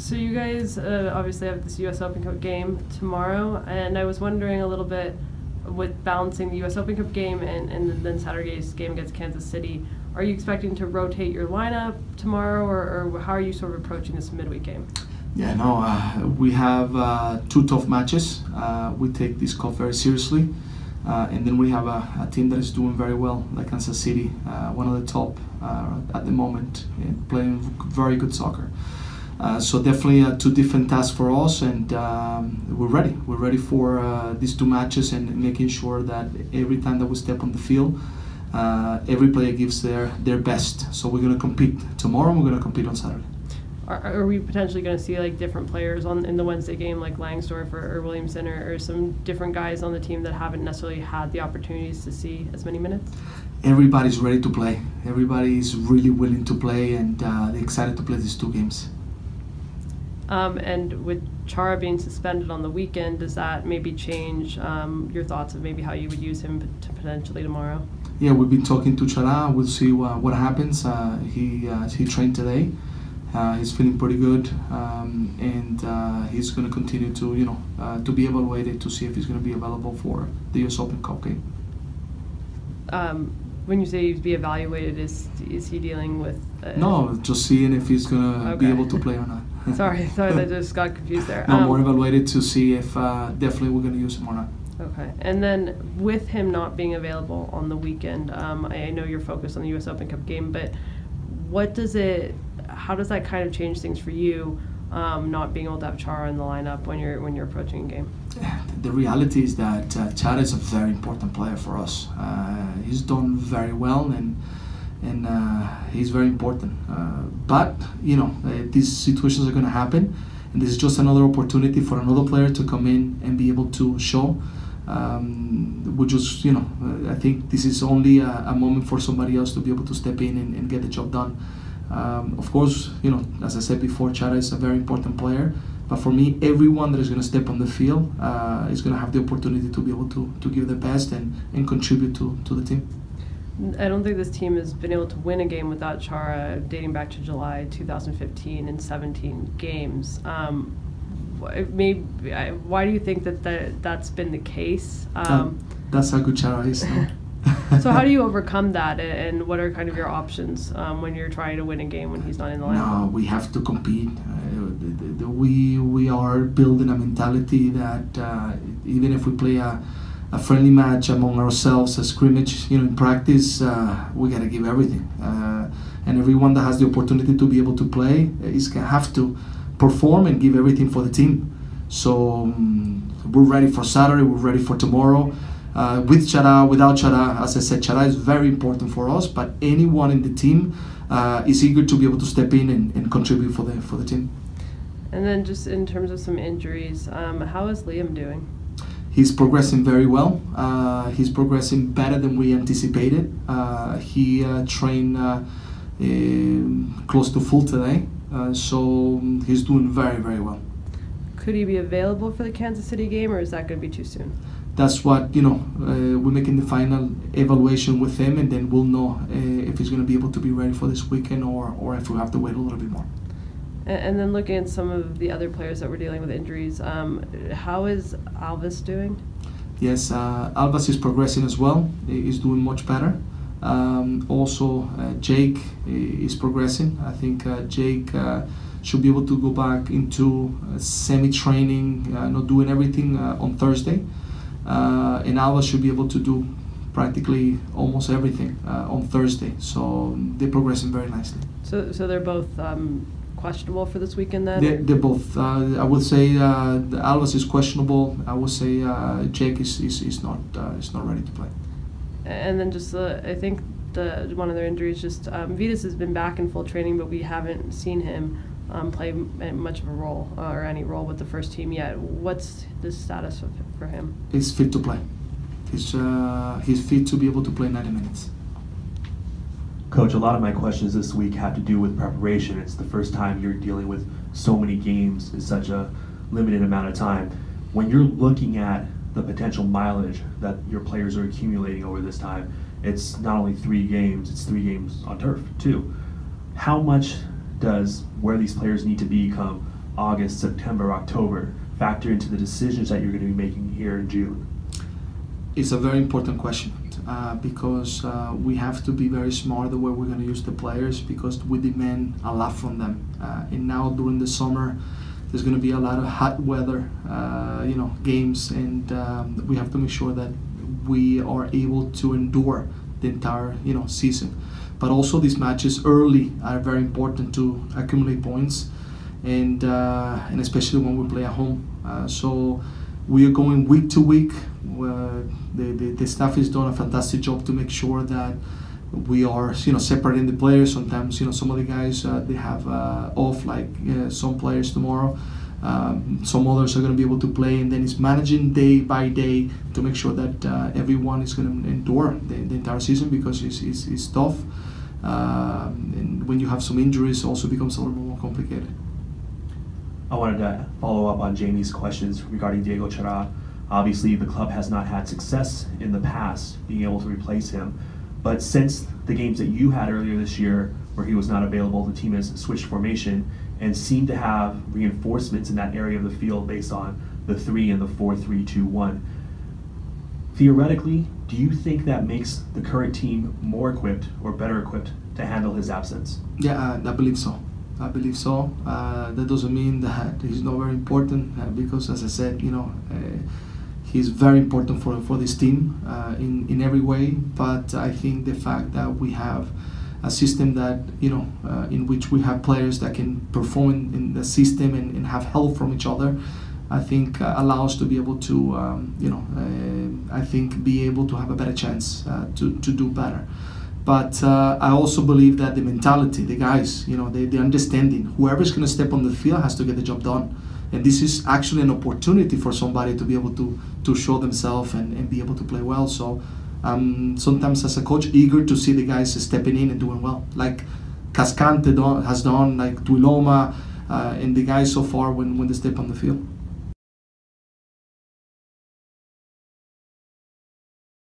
So you guys obviously have this U.S. Open Cup game tomorrow, and I was wondering a little bit with balancing the U.S. Open Cup game and then Saturday's game against Kansas City. Are you expecting to rotate your lineup tomorrow, or how are you sort of approaching this midweek game? Yeah, no, we have 2 tough matches. We take this cup very seriously. And then we have a team that is doing very well, like Kansas City, one of the top at the moment, and playing very good soccer. So definitely 2 different tasks for us, and we're ready. We're ready for these 2 matches and making sure that every time that we step on the field, every player gives their best. So we're going to compete tomorrow, and we're going to compete on Saturday. Are we potentially going to see like different players in the Wednesday game, like Langsdorff or Williamson, or some different guys on the team that haven't necessarily had the opportunities to see as many minutes? Everybody's ready to play. Everybody's really willing to play, and they're excited to play these 2 games. And with Chara being suspended on the weekend, does that maybe change your thoughts of maybe how you would use him potentially tomorrow? Yeah, we've been talking to Chara. We'll see what happens. He trained today. He's feeling pretty good, and he's going to continue to, to be evaluated to see if he's going to be available for the U.S. Open Cup game. When you say he'd be evaluated, is he dealing with? No, just seeing if he's going to be able to play or not. sorry, I just got confused there. No, more evaluated to see if definitely we're going to use him or not. Okay, and then with him not being available on the weekend, I know you're focused on the U.S. Open Cup game, but how does that kind of change things for you, not being able to have Chara in the lineup when you're approaching a game? The reality is that Chara is a very important player for us. He's done very well, and he's very important. But these situations are going to happen, and this is just another opportunity for another player to come in and be able to show. We just, I think this is only a moment for somebody else to be able to step in and get the job done. Of course, as I said before, Chara is a very important player, but for me, everyone that is going to step on the field is going to have the opportunity to be able to give their best and contribute to the team. I don't think this team has been able to win a game without Chara dating back to July 2015 in 17 games. Why do you think that's been the case? That's how good Chara is. So how do you overcome that, and what are kind of your options when you're trying to win a game when he's not in the lineup? No, we have to compete. We are building a mentality that even if we play a friendly match among ourselves, a scrimmage, in practice, we gotta give everything. And everyone that has the opportunity to be able to play is gonna have to perform and give everything for the team. So we're ready for Saturday. We're ready for tomorrow. With Chara, without Chara, as I said, Chara is very important for us, but anyone in the team is eager to be able to step in and contribute for the team. And then just in terms of some injuries, how is Liam doing? He's progressing very well. He's progressing better than we anticipated. He trained close to full today, so he's doing very, very well. Could he be available for the Kansas City game, or is that going to be too soon? That's what, we're making the final evaluation with him, and then we'll know if he's going to be able to be ready for this weekend or if we have to wait a little bit more. And then looking at some of the other players that were dealing with injuries, how is Alves doing? Yes, Alves is progressing as well. He's doing much better. Also, Jake is progressing. I think Jake should be able to go back into semi-training, not doing everything on Thursday. And Alves should be able to do practically almost everything on Thursday. So they're progressing very nicely. So they're both questionable for this weekend then? They're both. I would say Alves is questionable. I would say Jake is not ready to play. And then just I think one of their injuries, just Vitas has been back in full training, but we haven't seen him play much of a role or any role with the first team yet. What's the status for him? He's fit to play. He's fit to be able to play 90 minutes. Coach, a lot of my questions this week have to do with preparation. It's the first time you're dealing with so many games in such a limited amount of time. When you're looking at the potential mileage that your players are accumulating over this time, it's not only 3 games, it's 3 games on turf too. How much does where these players need to be come August, September, October factor into the decisions that you're going to be making here in June? It's a very important question because we have to be very smart the way we're going to use the players, because we demand a lot from them. And now during the summer, there's going to be a lot of hot weather, games, and we have to make sure that we are able to endure the entire, season. But also these matches early are very important to accumulate points, and especially when we play at home. So we are going week to week. The staff has done a fantastic job to make sure that we are, separating the players. Sometimes, some of the guys they have off, like some players tomorrow. Some others are going to be able to play, and then it's managing day by day to make sure that everyone is going to endure the entire season, because it's tough. And when you have some injuries, it also becomes a little more complicated. I wanted to follow up on Jamie's questions regarding Diego Chara. Obviously, the club has not had success in the past being able to replace him. But since the games that you had earlier this year where he was not available, the team has switched formation and seemed to have reinforcements in that area of the field based on the 3 and the 4-3-2-1. Theoretically, do you think that makes the current team more equipped or better equipped to handle his absence? Yeah, I believe so. That doesn't mean that he's not very important, because, as I said, he's very important for this team in every way. But I think the fact that we have a system that, in which we have players that can perform in the system and have help from each other, I think allows to be able to, I think be able to have a better chance to do better. But I also believe that the mentality, the guys, the understanding, whoever's going to step on the field has to get the job done. And this is actually an opportunity for somebody to be able to show themselves and be able to play well. So sometimes as a coach, eager to see the guys stepping in and doing well. Like Cascante has done, like Tuiloma, and the guys so far when they step on the field.